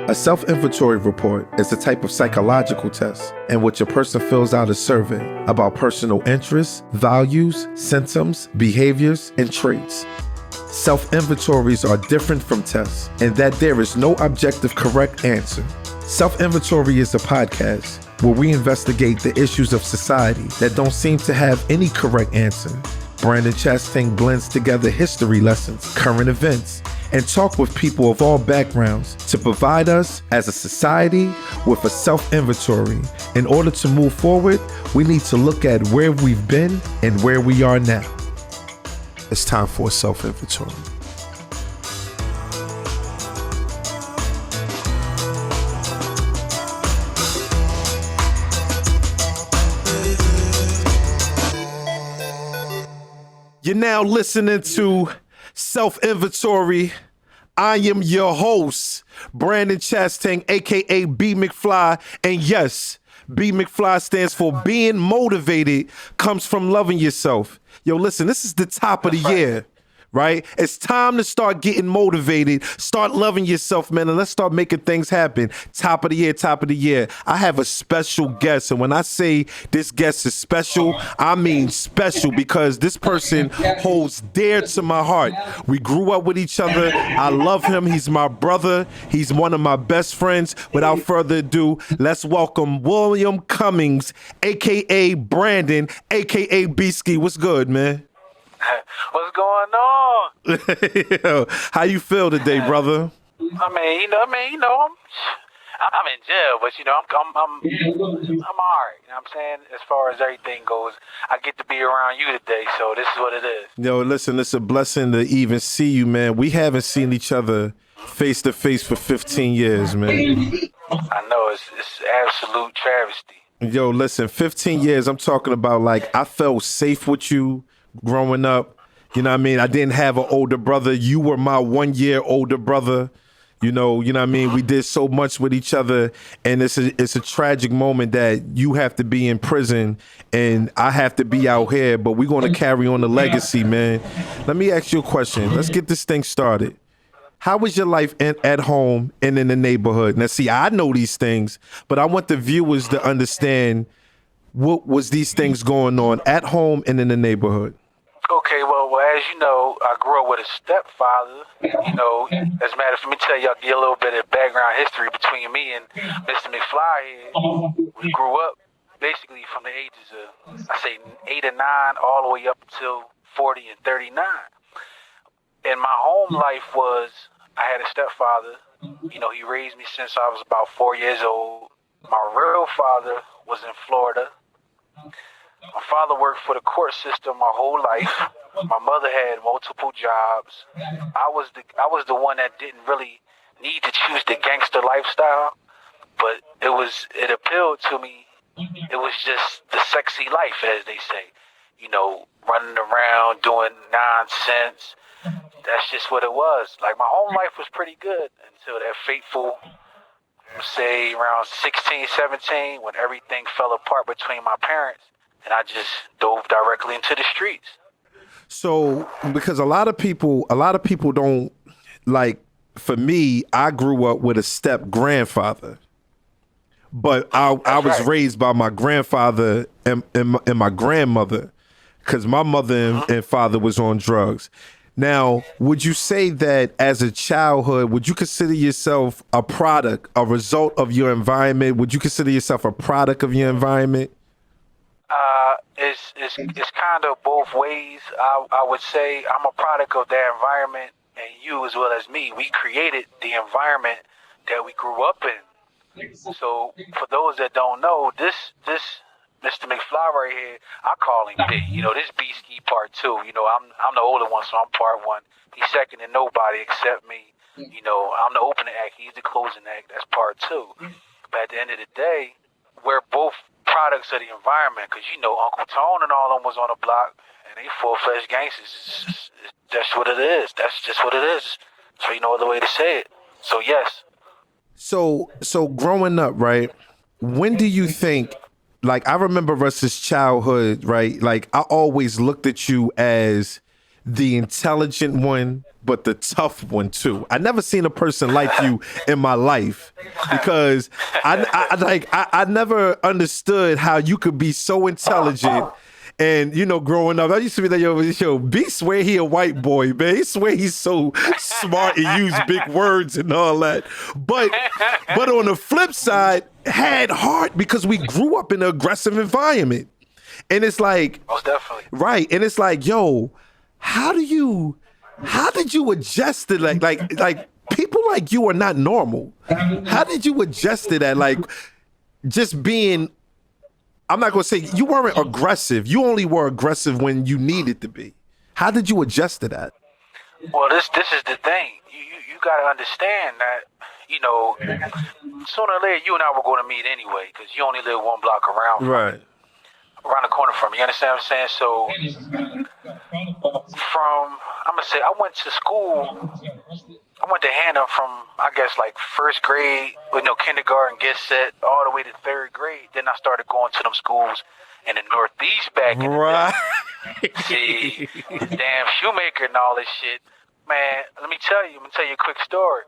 A self-inventory report is a type of psychological test in which a person fills out a survey about personal interests, values, symptoms, behaviors, and traits. Self-inventories are different from tests in that there is no objective correct answer. Self-Inventory is a podcast where we investigate the issues of society that don't seem to have any correct answer. Brandon Chastang blends together history lessons, current events, and talk with people of all backgrounds to provide us as a society with a self-inventory. In order to move forward, we need to look at where we've been and where we are now. It's time for a self-inventory. You're now listening to Self-Inventory. I am your host, Brandon Chastang, aka B McFly. And yes, B McFly stands for being motivated comes from loving yourself. Yo, listen, this is the top of the year, right? It's time to start getting motivated, start loving yourself, man, and let's start making things happen. Top of the year, top of the year. I have a special guest, and when I say this guest is special, I mean special because this person holds dear to my heart. We grew up with each other. I love him. He's my brother. He's one of my best friends. Without further ado, let's welcome William Cummings, aka Brandon, aka B-Ski. What's good, man? What's going on? Yo, how you feel today, brother? I'm in jail, but I'm all right. You know what I'm saying? As far as everything goes, I get to be around you today, so this is what it is. Yo, listen, it's a blessing to even see you, man. We haven't seen each other face to face for 15 years, man. I know it's absolute travesty. Yo, listen, 15 years. I'm talking about like I felt safe with you growing up. You know what I mean? I didn't have an older brother. You were my 1 year older brother. You know what I mean? We did so much with each other, and it's a tragic moment that you have to be in prison and I have to be out here, but we're going to carry on the legacy, man. Let me ask you a question. Let's get this thing started. How was your life at home and in the neighborhood? Now, see, I know these things, but I want the viewers to understand what was these things going on at home and in the neighborhood. Okay, well, as you know, I grew up with a stepfather. You know, as a matter of fact, let me tell you, I'll give a little bit of background history between me and Mr. McFly here. We grew up basically from the ages of, I say, 8 or 9 all the way up until 40 and 39. And my home life was, I had a stepfather. You know, he raised me since I was about 4 years old. My real father was in Florida. My father worked for the court system my whole life. My mother had multiple jobs. I was the one that didn't really need to choose the gangster lifestyle, but it appealed to me. It was just the sexy life, as they say. You know, running around doing nonsense. That's just what it was. Like, my home life was pretty good until that fateful, say, around 16, 17, when everything fell apart between my parents. And I just dove directly into the streets. So, because a lot of people don't, like, for me, I grew up with a step grandfather, but I was raised by my grandfather and my grandmother, because my mother and father was on drugs. Now, would you say that as a childhood, would you consider yourself a result of your environment? Would you consider yourself a product of your environment? It's kind of both ways. I would say I'm a product of that environment, and you as well as me. We created the environment that we grew up in. So for those that don't know, this Mr. McFly right here, I call him B. You know, this B-Ski part 2. You know, I'm the older one, so I'm part 1. He's second to nobody except me. You know, I'm the opening act. He's the closing act. That's part 2. But at the end of the day, we're both products of the environment, because you know Uncle Tone and all of them was on the block, and they full-fledged gangsters. That's what it is. That's just what it is. So you no other way to say it. So yes. So growing up, right? When do you think? Like, I remember us as childhood, right? Like, I always looked at you as the intelligent one, but the tough one too. I never seen a person like you in my life because I never understood how you could be so intelligent. And, you know, growing up, I used to be like, yo, B swear he a white boy, man. He swear he's so smart and use big words and all that. But on the flip side, had heart because we grew up in an aggressive environment. And it's like, most definitely. Right. And it's like, yo, how did you adjust to like people like you are not normal. How did you adjust to that? Like just being, I'm not going to say you weren't aggressive. You only were aggressive when you needed to be. How did you adjust to that? Well, this is the thing. You got to understand that, you know, sooner or later you and I were going to meet anyway because you only live one block around the corner from me. You understand what I'm saying? So I'm going to say I went to school. I went to Hannah from, I guess, like first grade, kindergarten, get set, all the way to third grade. Then I started going to them schools in the Northeast back in the day. See, damn Shoemaker and all this shit. Man, I'm going to tell you a quick story.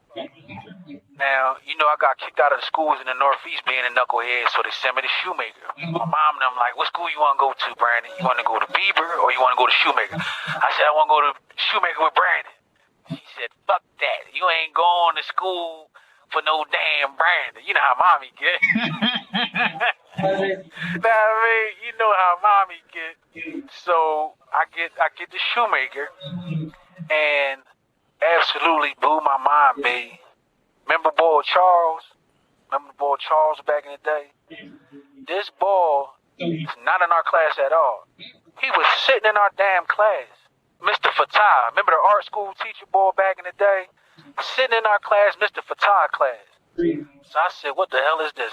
Now, you know, I got kicked out of the schools in the Northeast being a knucklehead, so they sent me to Shoemaker. My mom and them like, what school you want to go to, Brandon? You want to go to Bieber or you want to go to Shoemaker? I said, I want to go to Shoemaker with Brandon. She said, fuck that. You ain't going to school for no damn Brandon. You know how mommy get. You know how mommy get. So I get the Shoemaker and absolutely blew my mind, babe. Remember boy Charles? Remember boy Charles back in the day? This boy is not in our class at all. He was sitting in our damn class. Mr. Fatah, remember the art school teacher boy back in the day? Sitting in our class, Mr. Fatah class. So I said, what the hell is this?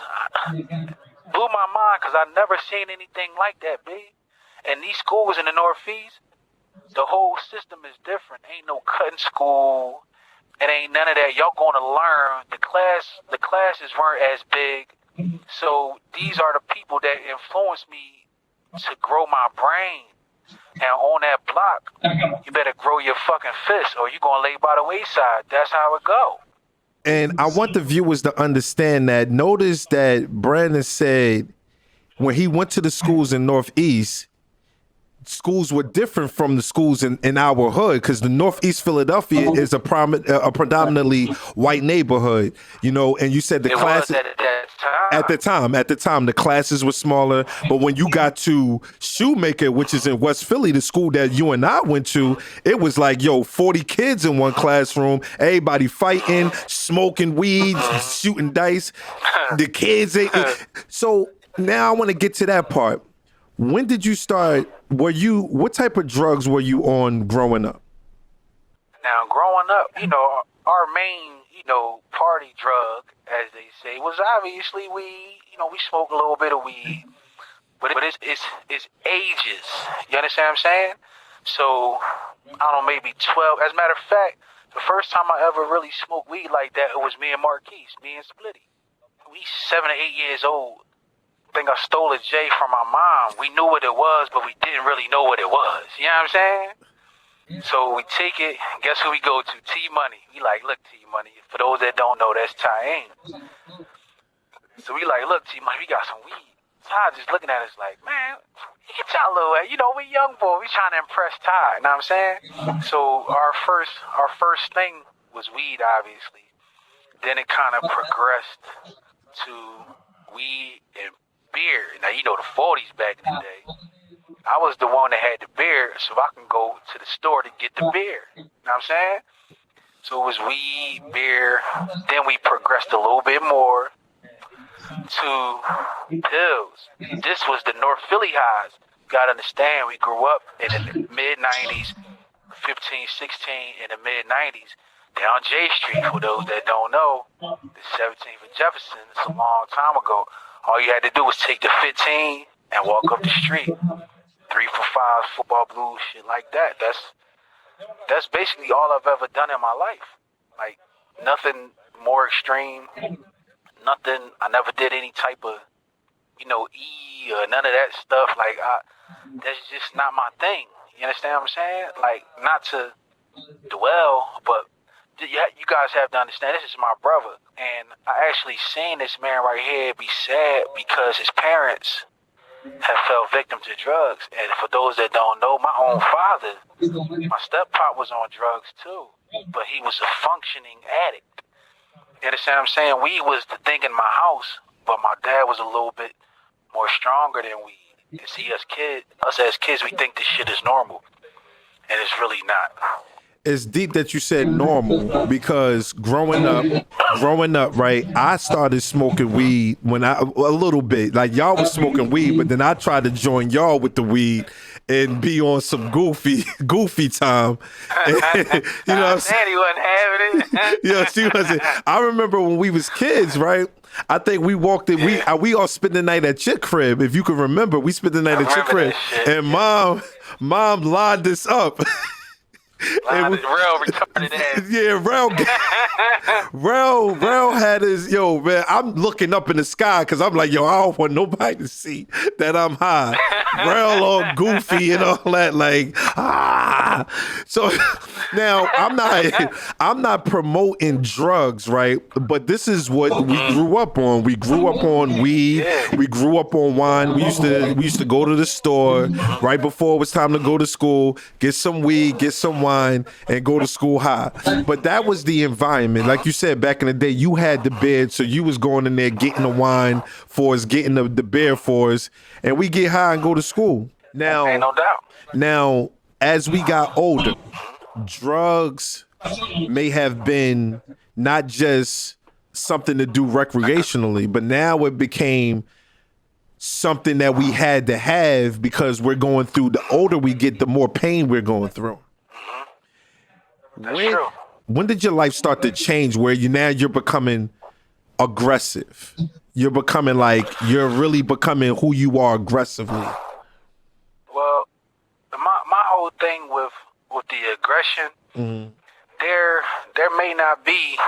Blew my mind because I never seen anything like that, B. And these schools in the Northeast, the whole system is different. Ain't no cutting school. It ain't none of that. Y'all going to learn. The classes weren't as big. So these are the people that influenced me to grow my brain. And on that block, you better grow your fucking fist or you're going to lay by the wayside. That's how it go. And I want the viewers to understand that. Notice that Brandon said when he went to the schools in Northeast, schools were different from the schools in our hood because the Northeast Philadelphia is a predominantly white neighborhood, you know, and you said the classes at the time the classes were smaller. But when you got to Shoemaker, which is in West Philly, the school that you and I went to, it was like, 40 kids in one classroom, everybody fighting, smoking weed, shooting dice. The kids. So now I want to get to that part. When did you start? What type of drugs were you on growing up? Now, growing up, our main, party drug, as they say, was obviously weed. We smoke a little bit of weed, but it's ages. You understand what I'm saying? So, I don't know, maybe 12. As a matter of fact, the first time I ever really smoked weed like that, it was me and Marquise, me and Splitty. We 7 or 8 years old. I think I stole a J from my mom. We knew what it was, but we didn't really know what it was. You know what I'm saying? So we take it. Guess who we go to? T-Money. We like, look, T-Money. For those that don't know, that's Ty. So we like, look, T-Money, we got some weed. Ty just looking at us like, man, get y'all little, we young boy. We trying to impress Ty. You know what I'm saying? So our first thing was weed, obviously. Then it kind of progressed to weed and beer. Now, the 40s back in the day. I was the one that had the beer, so I can go to the store to get the beer. You know what I'm saying? So it was weed, beer. Then we progressed a little bit more to pills. This was the North Philly highs. You gotta understand, we grew up in the mid-90s, 15, 16, in the mid-90s. Down J Street, for those that don't know, the 17th of Jefferson, it's a long time ago. All you had to do was take the 15 and walk up the street. 3 for 5, football blues, shit like that. That's basically all I've ever done in my life. Like, nothing more extreme. Nothing, I never did any type of, E or none of that stuff. Like, that's just not my thing. You understand what I'm saying? Like, not to dwell, but you guys have to understand, this is my brother. And I actually seen this man right here be sad because his parents have fell victim to drugs. And for those that don't know, my own father, my step-pop was on drugs too, but he was a functioning addict. You understand what I'm saying? Weed was the thing in my house, but my dad was a little bit more stronger than weed. And see, us as kids, we think this shit is normal, and it's really not. It's deep that you said normal, because growing up, right, I started smoking weed when a little bit, like y'all was smoking weed, but then I tried to join y'all with the weed and be on some goofy time. You know what I'm saying? He wasn't having it. Yeah, she wasn't. I remember when we was kids, right? I think we walked in, we all spent the night at your crib. If you can remember, we spent the night at your crib, and mom lined this up. Real retarded ass. Yeah, Rel had his, yo, man, I'm looking up in the sky because I'm like, yo, I don't want nobody to see that I'm high. Rel all goofy and all that, like, So now I'm not promoting drugs, right? But this is what we grew up on. We grew up on weed. We grew up on wine. We used to go to the store right before it was time to go to school, get some weed, get some wine, and go to school high. But that was the environment. Like you said, back in the day, you had the bed, so you was going in there getting the wine for us, getting the beer for us, and we get high and go to school. Now, ain't no doubt. Now, as we got older, drugs may have been not just something to do recreationally, but now it became something that we had to have because we're going through, the older we get, the more pain we're going through. That's true. When did your life start to change where you're becoming aggressive? You're becoming you're really becoming who you are aggressively. Well, my whole thing with the aggression, there may not be,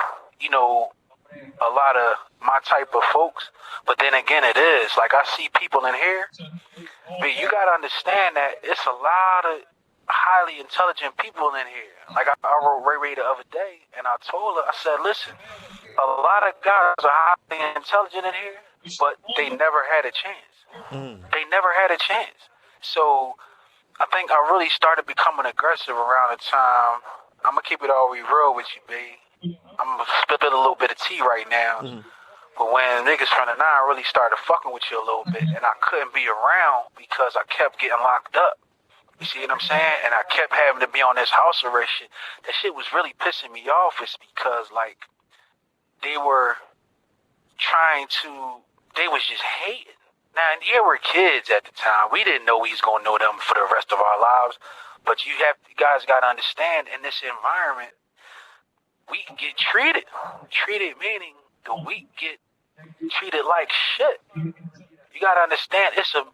a lot of my type of folks, but then again, it is. Like, I see people in here, but you got to understand that it's a lot of highly intelligent people in here. Like, I wrote Ray Ray the other day, and I told her, I said, listen, a lot of guys are highly intelligent in here, but they never had a chance. They never had a chance. So I think I really started becoming aggressive around the time. I'm going to keep it all real with you, B. I'm going to spit a little bit of tea right now. But when niggas from the 9 really started fucking with you a little bit, and I couldn't be around because I kept getting locked up. You see what I'm saying? And I kept having to be on this house arrest shit. That shit was really pissing me off. It's because, they were they was just hating. Now, yeah, we're kids at the time. We didn't know we was going to know them for the rest of our lives. But you guys got to understand, in this environment, we get treated. Treated meaning the weak get treated like shit. You got to understand, it's a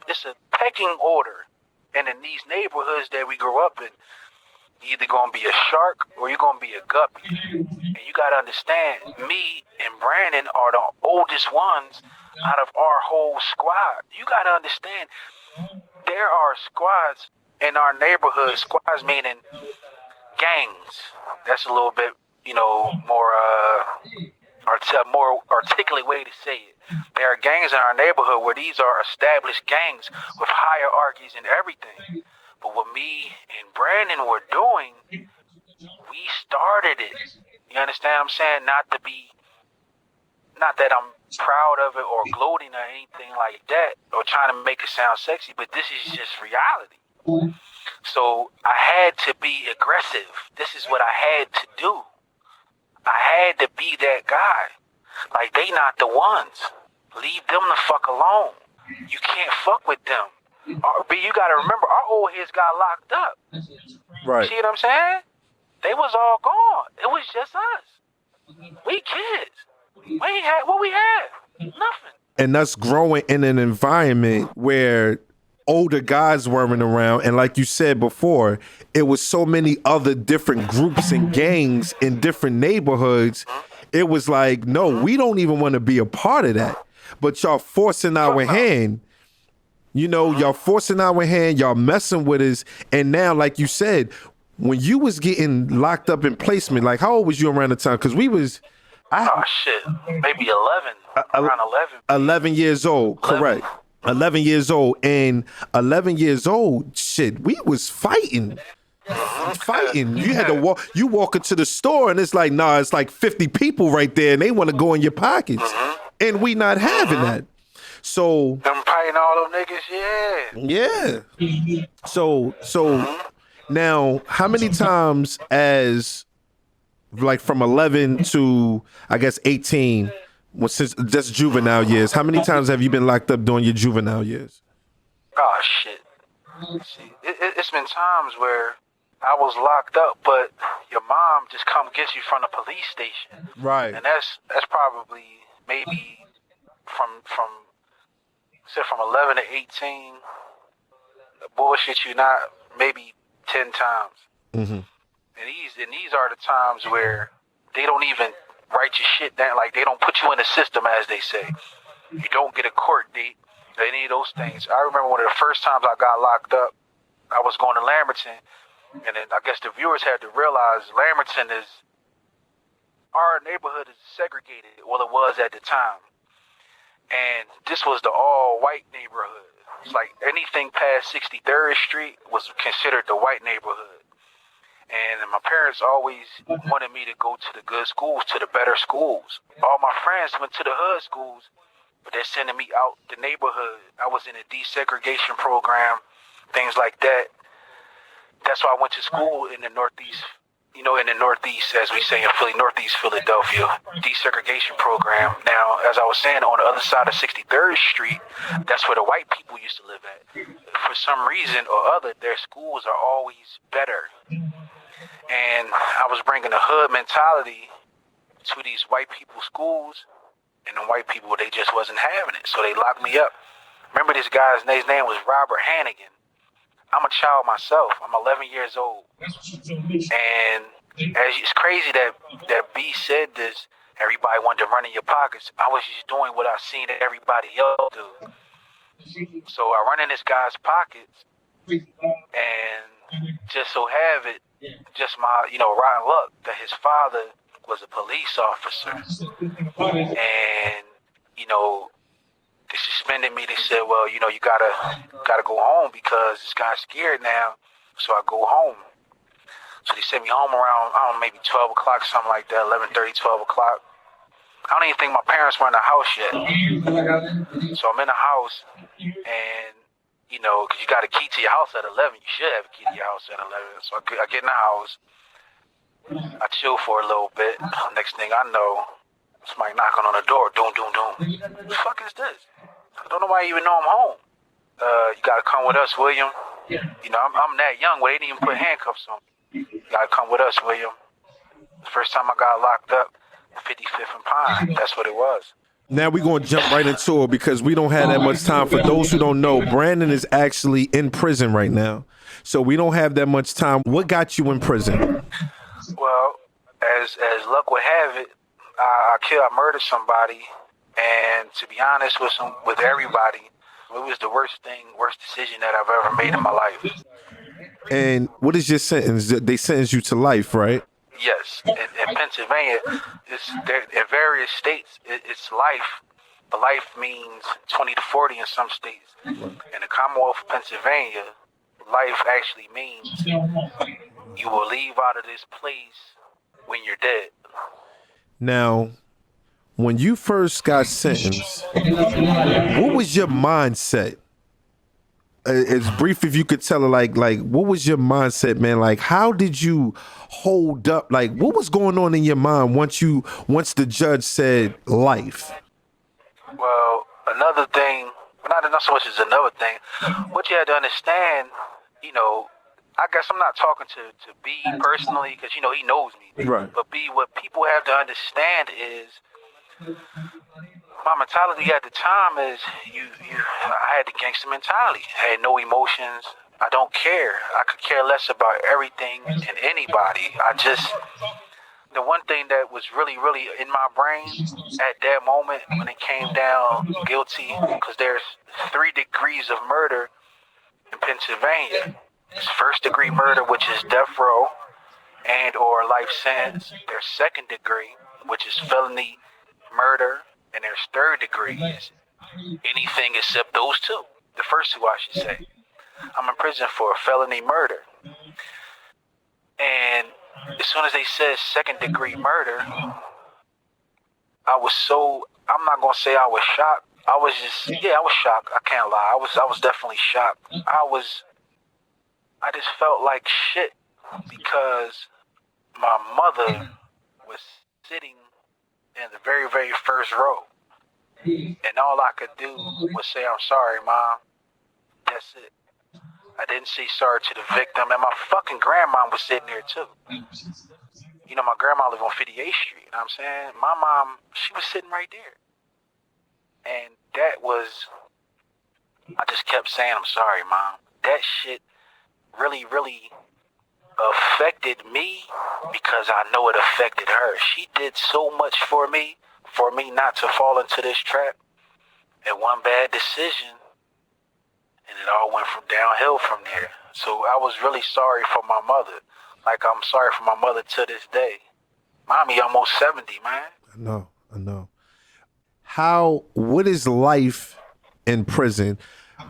pecking order. And in these neighborhoods that we grew up in, you're either going to be a shark or you're going to be a guppy. And you got to understand, me and Brandon are the oldest ones out of our whole squad. You got to understand, there are squads in our neighborhood, squads meaning gangs. That's a little bit, more articulate way to say it. There are gangs in our neighborhood where these are established gangs with hierarchies and everything. But what me and Brandon were doing, we started it. You understand what I'm saying? Not that I'm proud of it or gloating or anything like that or trying to make it sound sexy, but this is just reality. So I had to be aggressive. This is what I had to do. I had to be that guy. Like, they not the ones. Leave them the fuck alone. You can't fuck with them. But you gotta remember, our old heads got locked up. Right. See what I'm saying? They was all gone. It was just us. We kids. We ain't had what we had. Nothing. And us growing in an environment where older guys weren't around, and like you said before, it was so many other different groups and gangs in different neighborhoods. It was like, no, we don't even want to be a part of that. But y'all forcing our hand. You know, y'all forcing our hand, y'all messing with us. And now, like you said, when you was getting locked up in placement, like how old was you around the time? Because we was... Oh, shit. Maybe 11. Around 11. 11 years old, 11. Correct. 11 years old. And 11 years old, shit, we was fighting. Fighting. You had to walk. You walk into the store and it's like, nah, it's like 50 people right there and they want to go in your pockets. And we not having that. So them fighting all them niggas, yeah. So now how many times as like from 11 to I guess 18, well, since just juvenile years, how many times have you been locked up during your juvenile years? Oh shit. See, it's been times where I was locked up, but your mom just come get you from the police station. Right. And that's probably maybe from 11 to 18. Bullshit you not, maybe 10 times. And these are the times where they don't even write your shit down, like they don't put you in the system, as they say. You don't get a court date, any of those things. I remember one of the first times I got locked up, I was going to Lamberton, and then I guess the viewers had to realize Lamberton is, our neighborhood is segregated. Well, it was at the time. And this was the all-white neighborhood. It's like anything past 63rd Street was considered the white neighborhood. And my parents always wanted me to go to the good schools, to the better schools. All my friends went to the hood schools, but they're sending me out the neighborhood. I was in a desegregation program, things like that. That's why I went to school in the Northeast, in the Northeast, as we say in Philly, Northeast Philadelphia, desegregation program. Now, as I was saying, on the other side of 63rd Street, that's where the white people used to live at. For some reason or other, their schools are always better. And I was bringing a hood mentality to these white people's schools, and the white people, they just wasn't having it. So they locked me up. Remember this guy's name was Robert Hannigan. I'm a child myself. I'm 11 years old. And it's crazy that B said this, everybody wanted to run in your pockets. I was just doing what I seen everybody else do. So I run in this guy's pockets, and just so have it, just my, rotten luck that his father was a police officer. And, they suspended me. They said, well, you gotta go home because this guy's scared now. So I go home. So they sent me home around, maybe 12 o'clock, something like that, 11:30, 12 o'clock. I don't even think my parents were in the house yet. So I'm in the house, and, because you got a key to your house at 11. You should have a key to your house at 11. So I get in the house. I chill for a little bit. Next thing I know, somebody knocking on the door. Doom, doom, doom. What the fuck is this? I don't know why even know I'm home. You gotta come with us, William. I'm that young where they didn't even put handcuffs on me. You gotta come with us, William. The first time I got locked up, 55th and Pine. That's what it was. Now we're going to jump right into it because we don't have that much time. For those who don't know, Brandon is actually in prison right now. So we don't have that much time. What got you in prison? Well, as luck would have it, I murdered somebody. And to be honest with everybody, it was the worst decision that I've ever made in my life. And what is your sentence? They sentenced you to life, right? Yes. In Pennsylvania, in various states, it's life. But life means 20 to 40 in some states. In the Commonwealth of Pennsylvania, life actually means you will leave out of this place when you're dead. Now, when you first got sentenced, what was your mindset? As brief if you could tell her, like what was your mindset, man? Like, how did you hold up? Like, what was going on in your mind once the judge said life? Well, another thing, not so much as another thing, what you had to understand, I guess I'm not talking to B personally because, he knows me. Right. But B, what people have to understand is, my mentality at the time is I had the gangster mentality. I had no emotions. I don't care. I could care less about everything and anybody. the one thing that was really, really in my brain at that moment when it came down guilty, because there's 3 degrees of murder in Pennsylvania. There's first degree murder, which is death row and or life sentence. There's second degree, which is felony murder, and there's third degree, is anything except those 2. The first 2, I should say. I'm in prison for a felony murder. And as soon as they said second degree murder, I'm not going to say I was shocked. I was shocked. I can't lie. I was definitely shocked. I just felt like shit because my mother was sitting in the very, very first row. And all I could do was say, I'm sorry, Mom. That's it. I didn't say sorry to the victim. And my fucking grandma was sitting there, too. You know, my grandma lived on 58th Street. You know what I'm saying? My mom, she was sitting right there. And I just kept saying, I'm sorry, Mom. That shit really, really affected me because I know it affected her. She did so much for me not to fall into this trap. And one bad decision, and it all went from downhill from there. So I was really sorry for my mother. Like I'm sorry for my mother to this day. Mommy almost 70, man. I know. What is life in prison?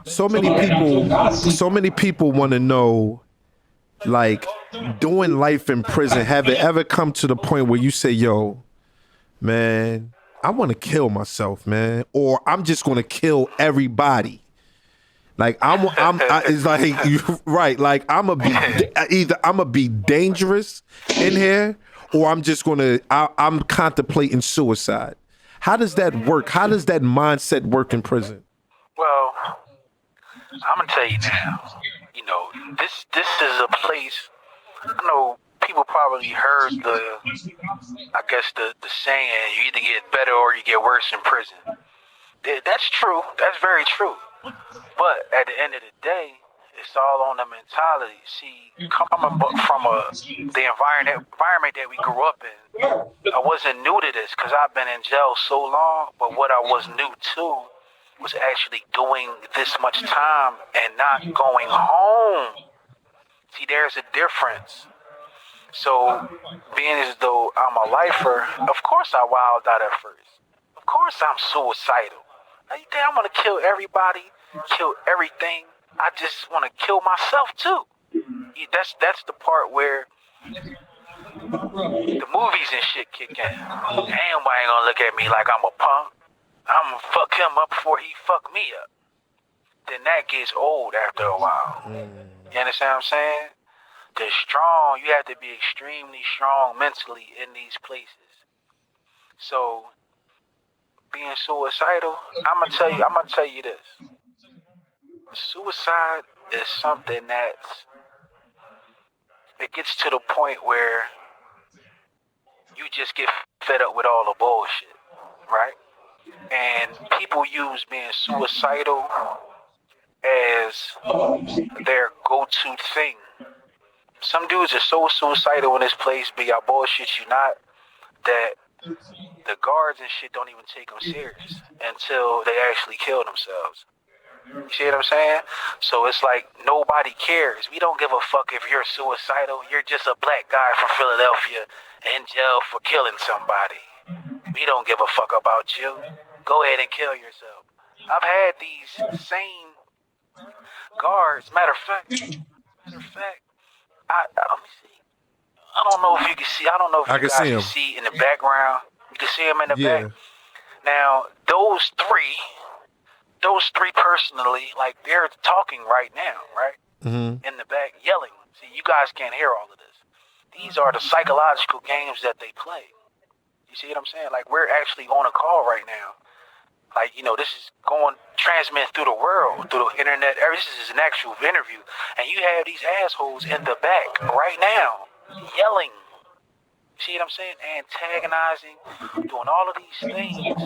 So many people want to know, like, doing life in prison, have it ever come to the point where you say, yo, man, I want to kill myself, man, or I'm just going to kill everybody. Like it's like you right. Like I'm gonna be dangerous in here, or I'm contemplating suicide. How does that work? How does that mindset work in prison? Well, I'm gonna tell you now. You know, this is a place. I know people probably heard the saying, you either get better or you get worse in prison. That's true. That's very true. But at the end of the day, it's all on the mentality. See, coming from the environment that we grew up in, I wasn't new to this because I've been in jail so long. But what I was new to was actually doing this much time and not going home. See, there's a difference. So, being as though I'm a lifer, of course I wilded out at first. Of course I'm suicidal. Now, you think I'm going to kill everybody, kill everything? I just want to kill myself, too. That's the part where the movies and shit kick in. Ain't nobody going to look at me like I'm a punk. I'm going to fuck him up before he fuck me up. Then that gets old after a while. You understand what I'm saying? You have to be extremely strong mentally in these places. So, being suicidal, I'm gonna tell you this. Suicide is something it gets to the point where you just get fed up with all the bullshit, right? And people use being suicidal as their go-to thing. Some dudes are so suicidal in this place, but y'all bullshit you not, that the guards and shit don't even take them serious until they actually kill themselves. You see what I'm saying? So it's like nobody cares. We don't give a fuck if you're suicidal. You're just a black guy from Philadelphia in jail for killing somebody. We don't give a fuck about you. Go ahead and kill yourself. I've had these same guards. Matter of fact, let me see. I don't know if you can see. I don't know if you guys can see in the background. You can see them in the back. Now, those three personally, like they're talking right now, right? Mm-hmm. In the back, yelling. See, you guys can't hear all of this. These are the psychological games that they play. You see what I'm saying? Like we're actually on a call right now. Like, you know, this is transmitting through the world, through the internet. This is an actual interview. And you have these assholes in the back right now yelling. See what I'm saying? Antagonizing, doing all of these things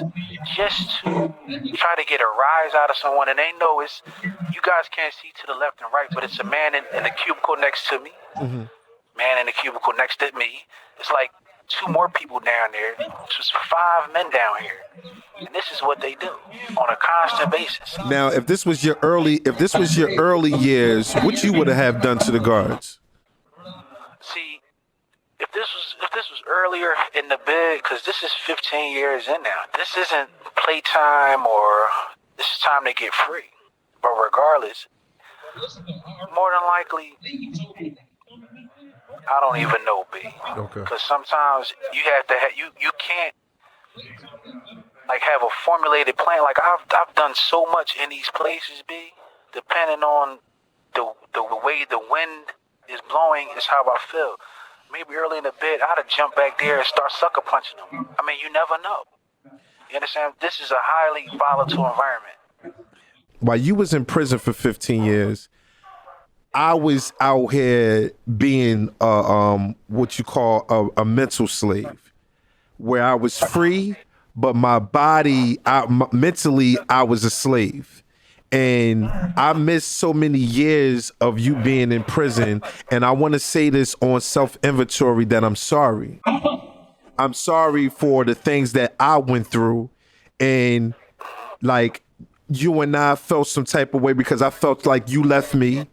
just to try to get a rise out of someone. And they know you guys can't see to the left and right, but it's a man in the cubicle next to me. Mm-hmm. Man in the cubicle next to me. It's like 2 more people down there. This was 5 men down here. And this is what they do on a constant basis. Now, if this was your early years, what you would have done to the guards? See, if this was earlier in the bid, because this is 15 years in now. This isn't playtime or this is time to get free. But regardless, more than likely, I don't even know, B. Okay. Because sometimes you have to you can't like have a formulated plan. Like I've done so much in these places, B. Depending on the way the wind is blowing is how I feel. Maybe early in the bid, I'd have jumped back there and start sucker punching them. I mean, you never know. You understand? This is a highly volatile environment. While you was in prison for 15 years, I was out here being what you call a mental slave, where I was free, but my body, mentally, I was a slave. And I missed so many years of you being in prison. And I want to say this on self-inventory that I'm sorry. I'm sorry for the things that I went through. And like you and I felt some type of way because I felt like you left me.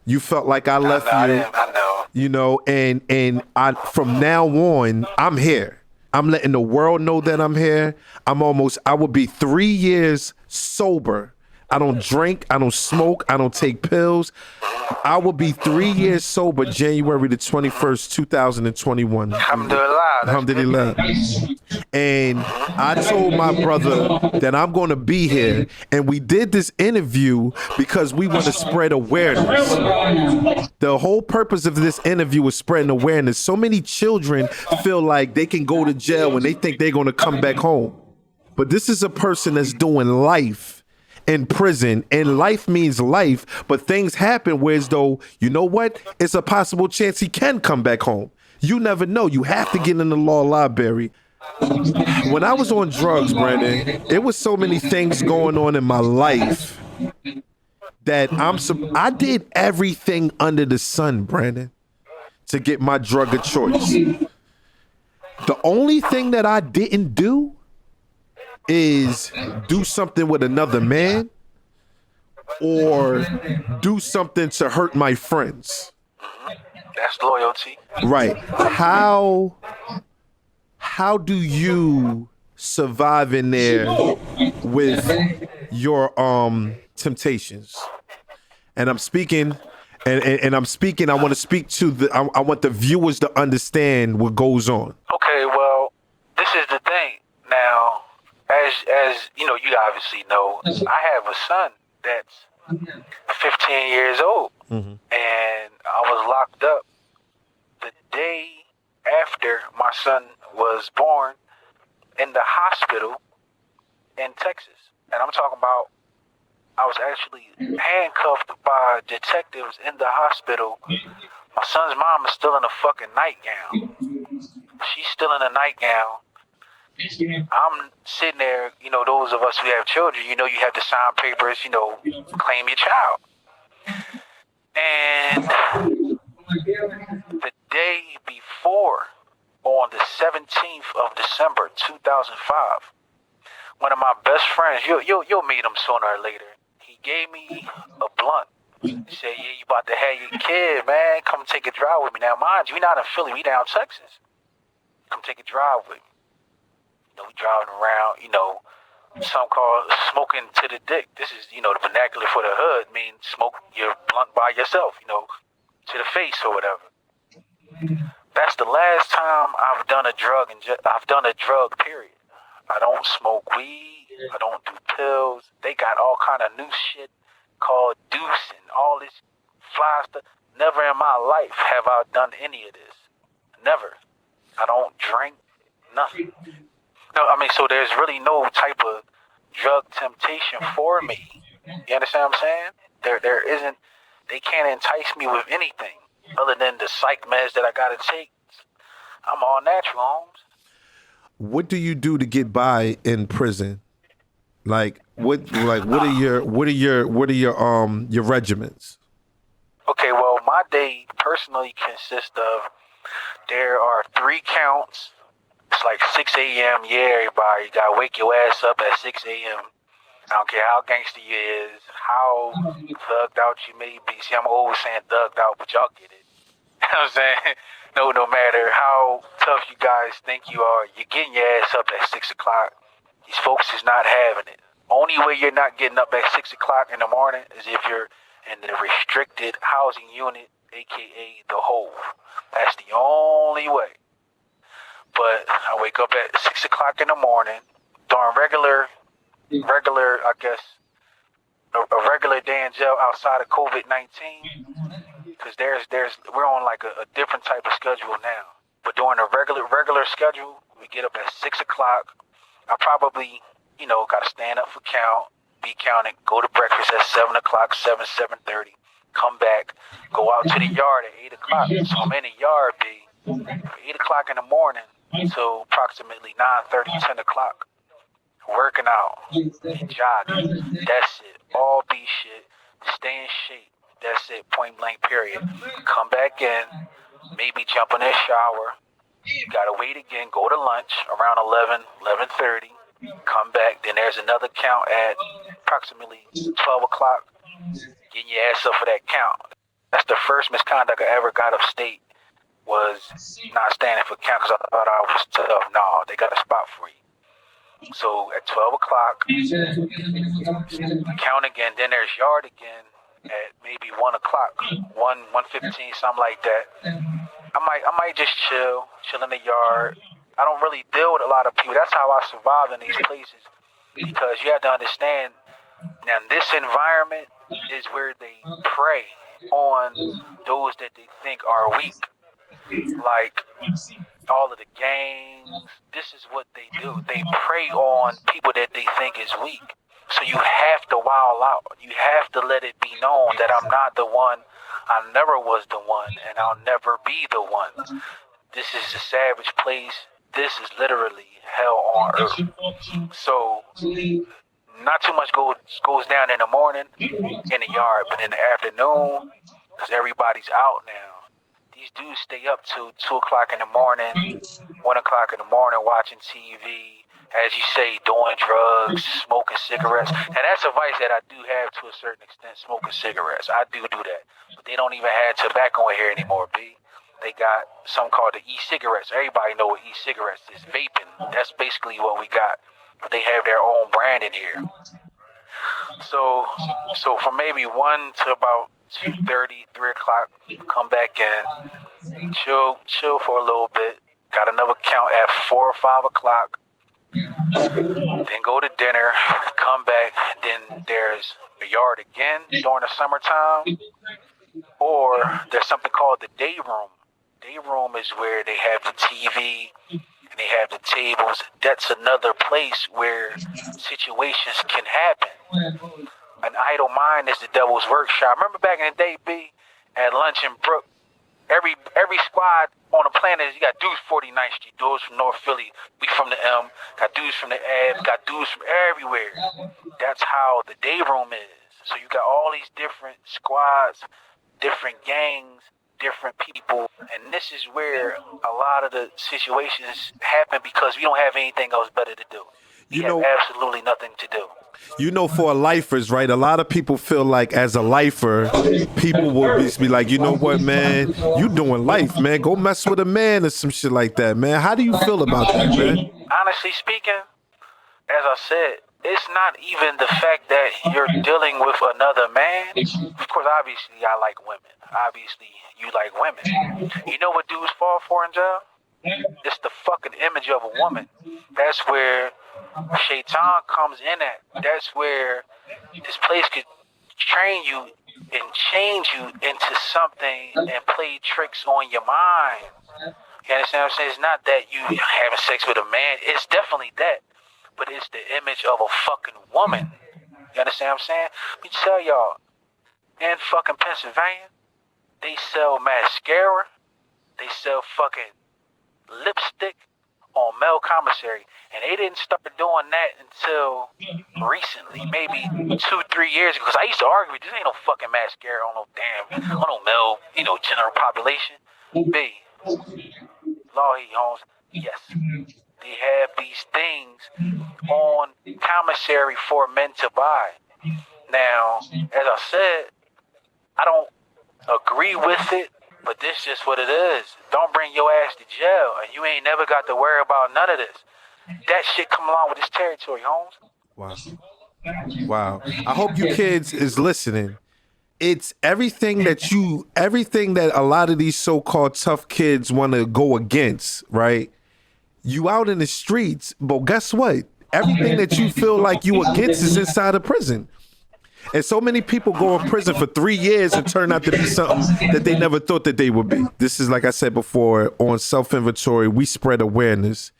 You felt like I left you. I know. You know, and I from now on, I'm here. I'm letting the world know that I'm here. I will be 3 years sober. I don't drink, I don't smoke, I don't take pills. I will be 3 years sober January the 21st, 2021. Alhamdulillah. And I told my brother that I'm going to be here. And we did this interview because we want to spread awareness. The whole purpose of this interview was spreading awareness. So many children feel like they can go to jail when they think they're going to come back home. But this is a person that's doing life in prison, and life means life, but things happen where as though, you know what? It's a possible chance he can come back home. You never know. You have to get in the law library. When I was on drugs, Brandon, it was so many things going on in my life that I did everything under the sun, Brandon, to get my drug of choice. The only thing that I didn't do is do something with another man or do something to hurt my friends. That's loyalty. Right. How do you survive in there with your temptations? And I'm speaking and I'm speaking, I want to speak to I want the viewers to understand what goes on. Okay, well, this is the thing. Now, as you know, you obviously know, I have a son that's 15 years old, and I was locked up the day after my son was born in the hospital in Texas. And I'm talking about, I was actually handcuffed by detectives in the hospital. My son's mom is still in a fucking nightgown. She's still in a nightgown. I'm sitting there, you know, those of us who have children, you know, you have to sign papers, you know, claim your child. And the day before, on the 17th of December, 2005, one of my best friends, you'll meet him sooner or later, he gave me a blunt. He said, yeah, you about to have your kid, man. Come take a drive with me. Now, mind you, we not in Philly, we down Texas. Come take a drive with me. You know, we driving around, you know, some call smoking to the dick. This is, you know, the vernacular for the hood. Mean smoke your blunt by yourself, you know, to the face or whatever. That's the last time I've done a drug, period. I don't smoke weed. I don't do pills. They got all kind of new shit called deuce and all this fly stuff. Never in my life have I done any of this. Never. I don't drink, nothing. No, I mean, so there's really no type of drug temptation for me. You understand what I'm saying? There isn't, they can't entice me with anything other than the psych meds that I gotta take. I'm all natural, Holmes. What do you do to get by in prison? What are your regimens? Okay, well, my day personally consists of There are 3 counts. It's like 6 a.m. Yeah, everybody, you gotta wake your ass up at 6 a.m. I don't care how gangster you is, how thugged out you may be. See, I'm always saying thugged out, but y'all get it. You know what I'm saying? No matter how tough you guys think you are, you're getting your ass up at 6 o'clock. These folks is not having it. Only way you're not getting up at 6 o'clock in the morning is if you're in the restricted housing unit, aka the Hove. That's the only way. But I wake up at 6 o'clock in the morning during regular, I guess, a regular day in jail outside of COVID-19, because we're on like a different type of schedule now. But during a regular schedule, we get up at 6 o'clock. I probably, got to stand up for count, be counted, go to breakfast at 7 o'clock, 7:30, come back, go out to the yard at 8 o'clock. So I'm in the yard, from 8 o'clock in the morning until approximately 9:30, 10 o'clock. Working out, jogging, that's it. All B shit, stay in shape, that's it, point blank period. Come back in, maybe jump in the shower, gotta wait again, go to lunch around 11:30, come back, then there's another count at approximately 12 o'clock, getting your ass up for that count. That's the first misconduct I ever got upstate, was not standing for count because I thought I was tough. No, they got a spot for you. So at 12 o'clock, count again, then there's yard again at maybe 1 o'clock, 1:15, something like that. I might just chill in the yard. I don't really deal with a lot of people. That's how I survive in these places, because you have to understand, now this environment is where they prey on those that they think are weak. Like all of the gangs, this is what they do. They prey on people that they think is weak. So you have to wild out. You have to let it be known that I'm not the one. I never was the one, and I'll never be the one. This is a savage place. This is literally hell on earth. So not too much goes down in the morning in the yard, but in the afternoon, because everybody's out now, these dudes stay up till 2 o'clock in the morning, 1 o'clock in the morning watching TV, as you say, doing drugs, smoking cigarettes. And that's a vice that I do have to a certain extent, smoking cigarettes. I do that. But they don't even have tobacco in here anymore, B. They got something called the e-cigarettes. Everybody know what e-cigarettes is. Vaping. That's basically what we got. But they have their own brand in here. So from maybe 1 to about 2:30, 3 o'clock, come back in, chill for a little bit. Got another count at 4 or 5 o'clock. Then go to dinner, come back. Then there's a yard again during the summertime. Or there's something called the day room. Day room is where they have the TV and they have the tables. That's another place where situations can happen. An idle mind is the devil's workshop. Remember back in the day, B, at lunch in Brook, every squad on the planet, you got dudes 49th Street, dudes from North Philly, we from the M, got dudes from the Ave, got dudes from everywhere. That's how the day room is. So you got all these different squads, different gangs, different people, and this is where a lot of the situations happen because we don't have anything else better to do. We have absolutely nothing to do. For lifers, right? A lot of people feel like as a lifer, people will be like, you know what, man? You doing life, man. Go mess with a man or some shit like that, man. How do you feel about that, man? Honestly speaking, as I said, it's not even the fact that you're dealing with another man. Of course, obviously, I like women. Obviously, you like women. You know what dudes fall for in jail? It's the fucking image of a woman. That's where Shaitan comes in at. That's where this place could train you and change you into something and play tricks on your mind. You understand what I'm saying? It's not that you having sex with a man. It's definitely that. But it's the image of a fucking woman. You understand what I'm saying? Let me tell y'all, in fucking Pennsylvania, they sell mascara, they sell fucking lipstick on male commissary. And they didn't start doing that until recently, maybe 2-3 years ago. Because I used to argue with this ain't no fucking mascara on no male, general population. B, Lahi, Holmes. Yes. They have these things on commissary for men to buy. Now, as I said, I don't agree with it, but this is just what it is. Don't bring your ass to jail, and you ain't never got to worry about none of this. That shit come along with this territory, Holmes. Wow. I hope you kids is listening. It's everything that a lot of these so-called tough kids want to go against, right? You out in the streets, but guess what? Everything that you feel like you against is inside of prison. And so many people go in prison for 3 years and turn out to be something that they never thought that they would be. This is, like I said before, on self-inventory, we spread awareness.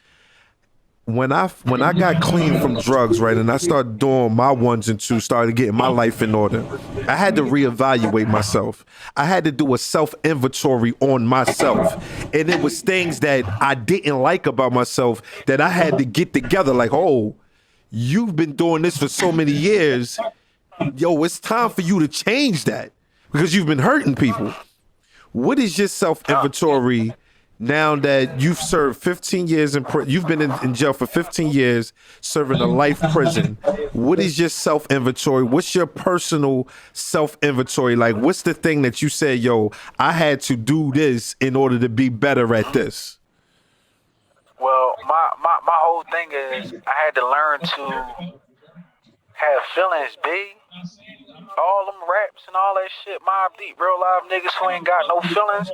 When I got clean from drugs, right, and I started doing my ones and twos, started getting my life in order, I had to reevaluate myself. I had to do a self-inventory on myself. And it was things that I didn't like about myself that I had to get together. Like, oh, you've been doing this for so many years. Yo, it's time for you to change that because you've been hurting people. What is your self-inventory now that you've served 15 years in prison? You've been in jail for 15 years, serving a life prison. What is your self-inventory? What's your personal self-inventory? Like, what's the thing that you say, yo, I had to do this in order to be better at this? Well, my whole thing is I had to learn to have feelings, B. All them raps and all that shit, Mob Deep, real live niggas who ain't got no feelings.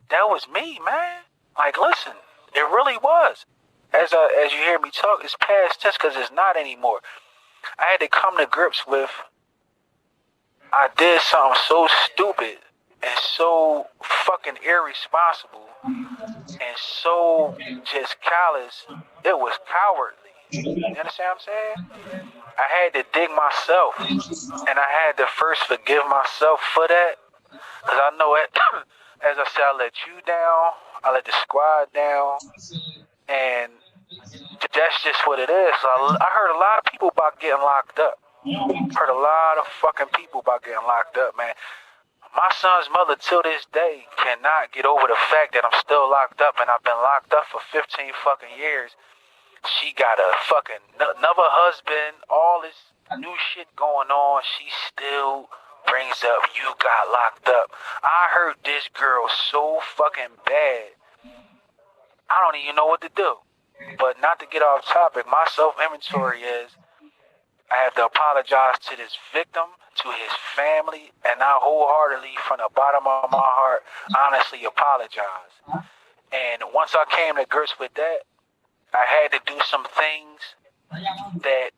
That was me, man. Like, listen, it really was. As you hear me talk, it's past tense because it's not anymore. I had to come to grips with I did something so stupid and so fucking irresponsible and so just callous. It was cowardly. You understand what I'm saying? I had to dig myself, and I had to first forgive myself for that, because I know it. As I said, I let you down, I let the squad down, and that's just what it is. So I heard a lot of people about getting locked up. Heard a lot of fucking people about getting locked up, man. My son's mother, till this day, cannot get over the fact that I'm still locked up, and I've been locked up for 15 fucking years. She got a fucking another husband, all this new shit going on. She still brings up, you got locked up. I hurt this girl so fucking bad. I don't even know what to do. But not to get off topic, my self-inventory is I have to apologize to this victim, to his family, and I wholeheartedly, from the bottom of my heart, honestly apologize. And once I came to grips with that, I had to do some things that,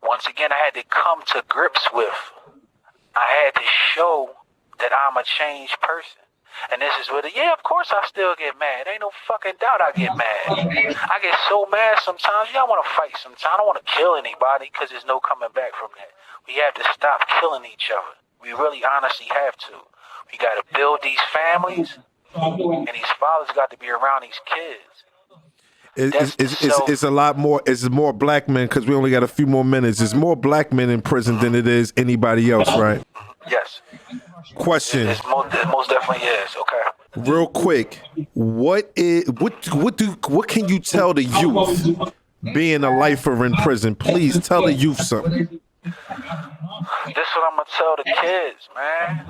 once again, I had to come to grips with. I had to show that I'm a changed person. And this is what of course I still get mad. Ain't no fucking doubt I get mad. I get so mad sometimes. I want to fight sometimes. I don't want to kill anybody because there's no coming back from that. We have to stop killing each other. We really honestly have to. We got to build these families, and these fathers got to be around these kids. It's a lot more. It's more black men because we only got a few more minutes. There's more black men in prison than it is anybody else, right? Yes. Question. It most definitely is. Okay. Real quick, what can you tell the youth being a lifer in prison? Please tell the youth something. This is what I'm gonna tell the kids, man.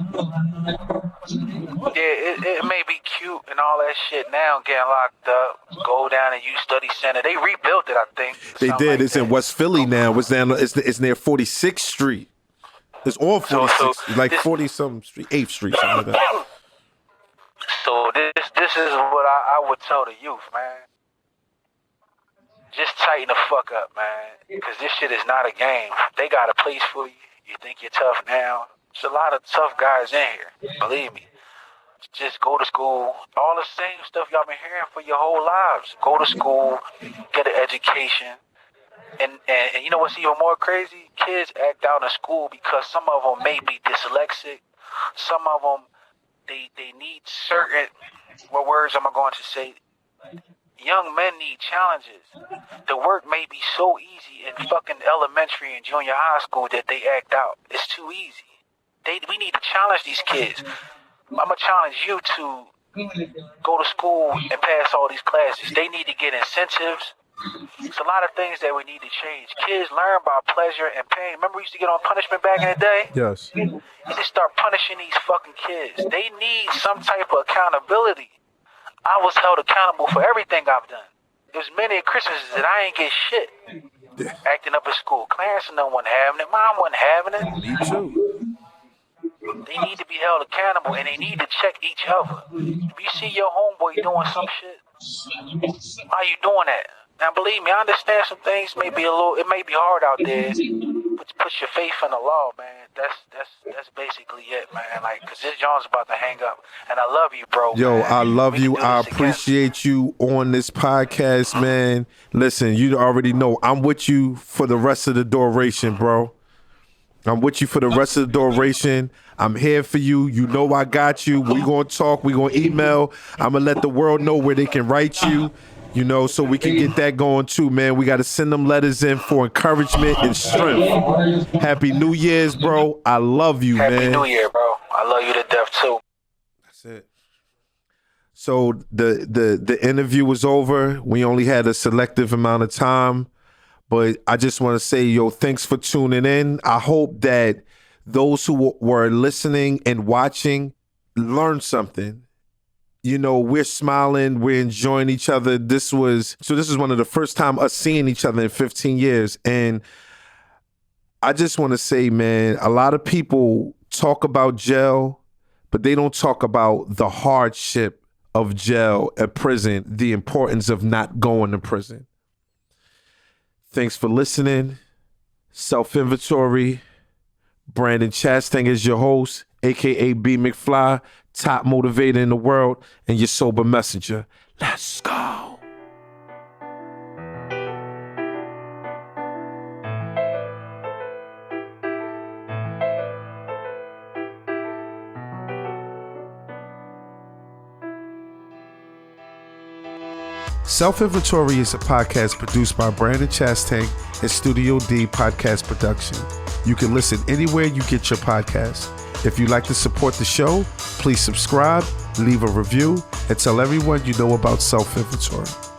Yeah, it may be cute and all that shit now, getting locked up. Go down and youth study center. They rebuilt it, I think. They did. Like it's in West Philly now. It's down. It's near 46th Street. It's on 46th, like 40-something Street, 8th Street, something like that. So this is what I would tell the youth, man. Just tighten the fuck up, man. Because this shit is not a game. They got a place for you. You think you're tough now. There's a lot of tough guys in here. Believe me. Just go to school. All the same stuff y'all been hearing for your whole lives. Go to school. Get an education. And you know what's even more crazy? Kids act out in school because some of them may be dyslexic. Some of them, they need certain, what words am I going to say? Young men need challenges. The work may be so easy in fucking elementary and junior high school that they act out. It's too easy. We need to challenge these kids. I'm going to challenge you to go to school and pass all these classes. They need to get incentives. It's a lot of things that we need to change. Kids learn by pleasure and pain. Remember we used to get on punishment back in the day? Yes. You just start punishing these fucking kids. They need some type of accountability. I was held accountable for everything I've done. There's many Christmases that I ain't get shit. Acting up at school. Clarence and no one having it. Mom wasn't having it. Me too. They need to be held accountable and they need to check each other. If you see your homeboy doing some shit, why are you doing that? Now, believe me, I understand some things may be it may be hard out there, but put your faith in the law, man. That's basically it, man. Like, cause this John's about to hang up, and I love you, bro. Yo, man. I love you. I appreciate you on this podcast, man. Listen, you already know I'm with you for the rest of the duration, bro. I'm with you for the rest of the duration. I'm here for you. You know I got you. We gonna talk. We gonna email. I'm gonna let the world know where they can write you. You know, so we can get that going too, man. We got to send them letters in for encouragement and strength. Happy New Year's, bro. I love you, man. Happy New Year, bro. I love you to death too. That's it. So the interview was over. We only had a selective amount of time, but I just want to say, yo, thanks for tuning in. I hope that those who were listening and watching learned something. You know, we're smiling, we're enjoying each other. This is one of the first time us seeing each other in 15 years. And I just want to say, man, a lot of people talk about jail, but they don't talk about the hardship of jail at prison, the importance of not going to prison. Thanks for listening. Self-Inventory. Brandon Chastang is your host, a.k.a. B. McFly. Top motivator in the world, and your sober messenger. Let's go. Self-Inventory is a podcast produced by Brandon Chastang and Studio D Podcast Production. You can listen anywhere you get your podcasts. If you'd like to support the show, please subscribe, leave a review, and tell everyone you know about Self-Inventory.